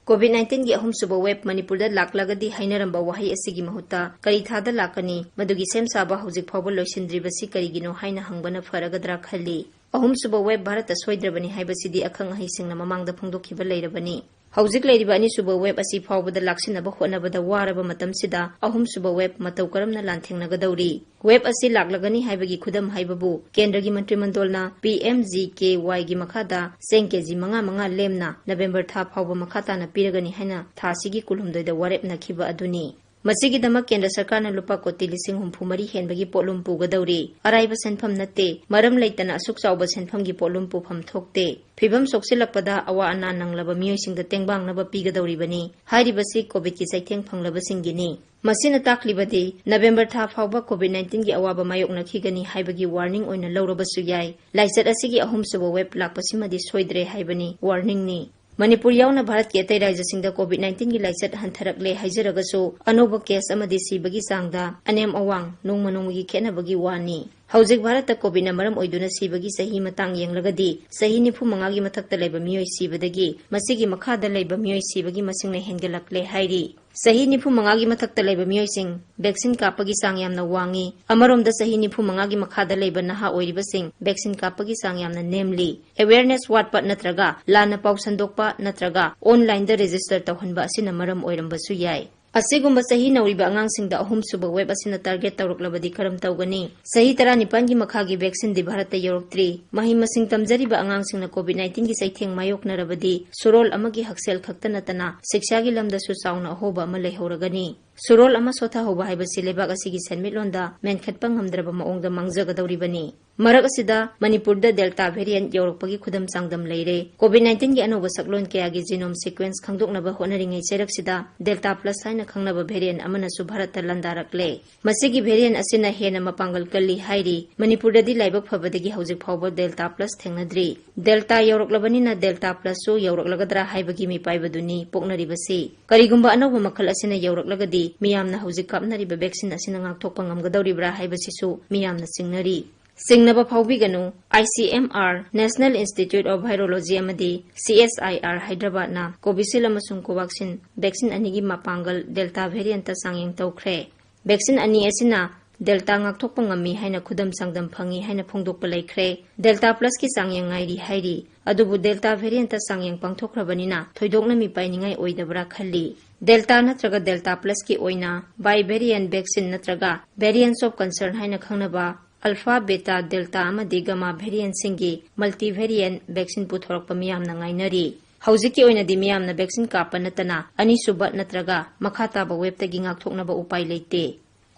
COVID-19 की अहुमसुब web Manipur लाक्लगदी हाइनरंबा वहाई असिगी महुत्ता करी थादा लाकनी मदुगी same साबा हौजिक फावबा लोइसिंद्रिबसी करिगिनो हाइना हंगबना फरगदरा खल्ली अहुमसुब वेब भारत सोइद्रबनी हाइबसिदी अखंग अहिसिंगना ममांगदा फोंदोखिबा लेरबनी हौजिक लेरिबा अनिसुब वेब असि फावबदा लाक्सिनबा होनबदा वारबा मतमसिदा अहुमसुब वेब मतौ करमना लांथेंगनगदौरी वेब असि लाक्लगनी हाइबगी खुदम हाइबबु केंद्रगी मंत्रिमंडलना PMGKY गी मखादा सेंकेजी मंगा लेमना नवेंबर था फावबा मखाताना पिरगनी हाइना थासिगी कुलुमदोइदा वारेपनाखिबा अदुनी मसिगिदमक केंद्र सरकारना लुपा कोटी 40,000 हेनबगी पोलुम पुगदौरी अराइबा सेनफम नत्ते मरम लेतना असुक चाउबा सेनफमगी पोलुम पुफम थोकते फिबम सोक्सिलकपदा अवा अना नंगलबा मियोइसिंगदा तेंगबांगनबा पिगदौरीबनी हाइरिबसि कोविड की सैथेंग फंगलबसिंगिनी मसिना ताकलिबदि नवेंबर था फावबा COVID-19 की अवाबा मायोकनखिगनी हाइबगी वार्निंग ओइना लौरबसु याय लाइचत असिगी अहुमसुब वेब लाकपसिमदि सोइद्रे हाइबनी वार्निंगनी मणिपुर यावना भारत के अतै राज्यसिंगदा COVID-19 की लाइचत हंथरकले हाइजरगसु अनोबा केस अमदि सिबगी चांगदा अनेम अवांग नोंगमनोंगी खेनबगी वानी हौजिक भारत कोविड मरम ओइदुना सिबगी सही मतंग येंगलगदी सही 95 गी मथक्ता लेबा मियोय सिबदगी मसिगी मखादा लेबा मियोय सिबगी मसिंगना हेंगलकले हाइरी सही 95 गी मथक्ता लेबा मियोयसिंग वैक्सीन कापगी सांग यामना वांगी अमरोमदा सही 95 गी मखादा लेबा नहा ओइरिबसिंग वैक्सीन कापगी सांग यामना नेमली अवेयरनेस वाटपा नत्रगा लाना पाउ संदोकपा नत्रगा ऑनलाइन दा रजिस्टर तौहनबा असिना मरम ओइरंबसु याय असिगुम्बा सही नौरिबा अंगांगसिंगदा अहुमसुब वेब असिना टारगेट तौरकलबदी करम तौगनी सही 19 की मखागी वैक्सीन दि भारत यौरक्त्री मही मसिंग तमजरिबा अंगांगसिंगना COVID-19 की सैथेंग मायोकनरबदी सुरोल अमगी हक्सेल खक्ता नतना शिक्षागी लमदसु चाउना अहोबा अमा लेहौरगनी सुरोल अमा सोथा होबा हाइबसि लेबाक असिगी सेनमिटलोंदा मेनखतपा ngमद्रबा मओंगदा मांगजगदौरिबनी मरक असिदा मणिपुरदा डेल्टा वेरिएंट यौरकपगी खुदम चांगदम लेरे COVID-19 की अनोबा सकलोन कयागी जीनोम सीक्वेंस खंगदोकनबा होनरिङै चेरकसिदा डेल्टा प्लस हाइना खंगनबा वेरिएंट अमनसु भारत लंदारकले मसिगी वेरिएंट असिना हेना मपांगल कल्ली हाइरी मणिपुरददी लाइबक फबदगी हौजिक फावबा डेल्टा प्लस थेंगनद्री डेल्टा यौरकलबनिना डेल्टा प्लस सु यौरकलगदरा हाइबगी मिपाइबदुनी पोकनरिबसि करिगुम्बा अनोबा मखल असिना यौरकलगदी मियामना हौजिक कापनरिबा वैक्सीन असिना ngakthokpa ngamgadawribra haibasisu miyamna singnari singnaba phawbiganu ICMR National Institute of Virology amadi CSIR Hyderabad na Covishield amasung Covaxin vaccine anigi mapangal delta variant ta sangyeng tawkhre vaccine ani asina delta ngakthokpa ngami haina khudam sangdam phangi haina phongdokpa laikhre delta plus ki sangyeng ngairi hairi adubu delta variant ta sangyeng pangthokrabanina thoidokna mi painingai oidabra khalli delta नत्रगा delta plus की ओइना बाई variant vaccine नत्रगा variants of concern हाइना खंगनबा alpha beta delta अमदि gamma variant सिंगी multi variant vaccine पुथोरकपा मियामना ngainari हौजिकी ओइना दि मियामना वैक्सीन कापा नतना अनिसुबा नत्रगा मखाताबा वेबतगी ngakthoknaba उपाय लेते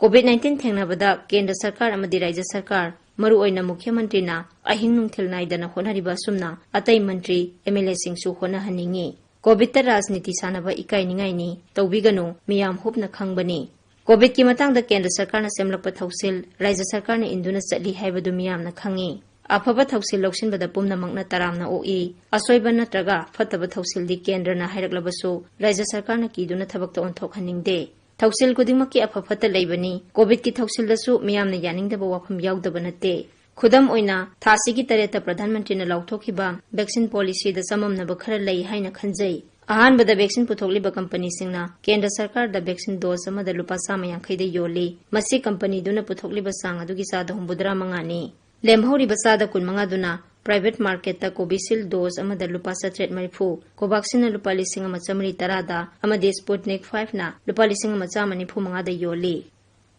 COVID-19 थेंगनबदा केंद्र सरकार अमदि राज्य सरकार मरु ओइना मुख्यमंत्रीना अहिंग नुंगथिल नाइदना होनरिबा सुमना अतै मंत्री MLA सिंगसु होनहनिंगी कोविड राजनीति सानबा इकाइनिंगाइनी तौबिगनु मियाम हुबना खंगबनी कोविड की मतंगदा केंद्र सरकार न सेमलप थौसिल राज्य सरकार न इंदुना चली हाइबदु मियामना खंगी अफबा थौसिल लौसिनबदा पुमनमकना तरामना ओई असोइबा नत्रगा फतबा थौसिल दि केंद्र न हाइरकलबसु राज्य सरकार न कीदुना थबकता ओंथोखनिंगदे थौसिल खुदिंगमकी अफफता लेबनी कोविड की थौसिलदसु मियामना यानिंगदबा वाफम याउदबा नते खुदम ओइना थासिगी तरेता प्रधानमंत्री न लौथोखिबा वैक्सीन पॉलिसी द सममनबा खरा लई हाइना खंजई अहानबदा वैक्सीन पुथोकलिबा कंपनी सिंगना केंद्र सरकार द वैक्सीन डोज अमदा लुपा 150 द योली मसी कंपनी दुना पुथोकलिबा सांग अदुगी सादा 9 लेमहौरिबा सादा 15 दुना प्राइवेट मार्केट ता कोविशील्ड डोज अमदा लुपा 730 कोवाक्सिन लुपा 1910 दा अमदे स्पुतनिक 5 ना लुपा 1995 दा योली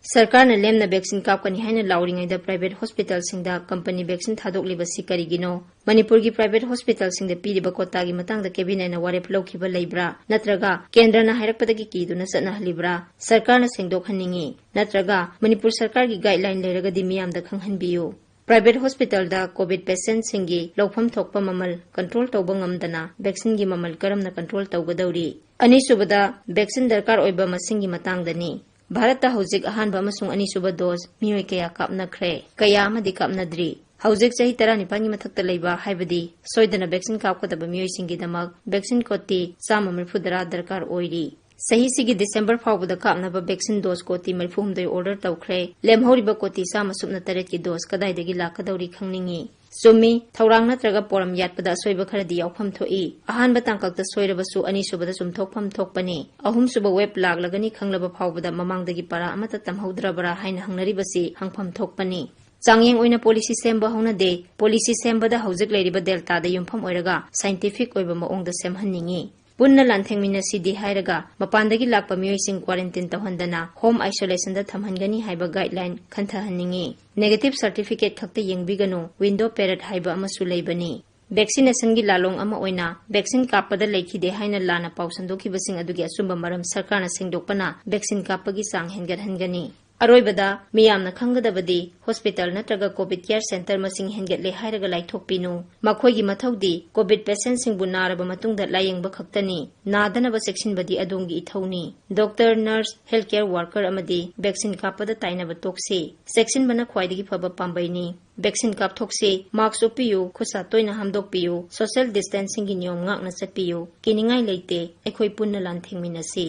सरकार ने लेमना वैक्सीन कापकनी हाइना लाउरिङैदा प्राइवेट हॉस्पिटल सिंगदा कंपनी वैक्सीन थादोकलिबसि करिगिनो मणिपुर की प्राइवेट हॉस्पिटल सिंगदा पीरिबा कोतागी मतंगदा कैबिनेटना वारेप लौखिबा लेब्रा नत्रगा केंद्रना हाइरकपदगी कीदुना सनहलिब्रा सरकारना सेंगदोखनिंगी नत्रगा मणिपुर सरकार की गाइडलाइन लेरगदी मियामदा खंगहनबियो प्राइवेट हॉस्पिटल दा कोविड पेशेंट सिंगी लौफम थोकपा ममल कंट्रोल तौबा ngamdana वैक्सीन की ममल करमना कंट्रोल तौगदौरी अनिसुबदा वैक्सीन दरकार ओइबा मसिंगी मतंगदनी भारत हौजिक अहानबा अमसुंग अनिसुबा डोज मियोय कया कापनखरे कया अमदि कापनद्री हौजिक चही 19 की मथक्ता लेबा हाइबदी सोइदना वैक्सीन कापकदबा मियोयसिंगी दमक वैक्सीन कोटी 130 दरकार ओइरी सही सिगी दिसंबर फावबदा कापनबा वैक्सीन डोज कोटी 30 ऑर्डर तौखरे लेमहौरिबा कोटी 137 की dose कदाइदगी लाकदौरी खंगनिंगी Sumi, Taurang natraga poram yatpada soiba kharadi yaufam thoi. Ahanba tangkakta soirabasu anisubada sumthokpham thokpani. Ahumsuba web laglagani khanglaba phawbada mamangdagi para amata tamhaudrabara haina hangnaribasi hangpham thokpani. Changyeng oina policy semba haunade policy sembada hauzik leiriba delta da yumpham oiraga scientific oiba maongda semhanningi. Punna lanthengmina sidi hairaga mapandagi lakpa mioising quarantine tawhandana home isolation da thamhangani haiba guideline khanthahanningi. Negative certificate khakta yengbiganu window period haiba amasu leibani. Vaccination gi lalong ama oina vaccine kapada leikhide haina lana pausandoki basing adugi asumba maram sarkarna singdokpana vaccine kapagi sang hengathanggani. Aroibada miyamna khangadabadi hospital natraga covid care center masing hengatle hairaga laithokpinu makhoigi mathaudi covid patient singbu naraba matungda layengba khaktani nadanaba section badi adongi ithoni doctor nurse healthcare worker amadi vaccine kapada tainaba tokse section bana khwaidagi phaba pambaini vaccine kap thokse mask upiyu khusa toina hamdokpiyu social distancing gi niyom ngakna chatpiyu kiningai leite ekhoi punna lan thengminasi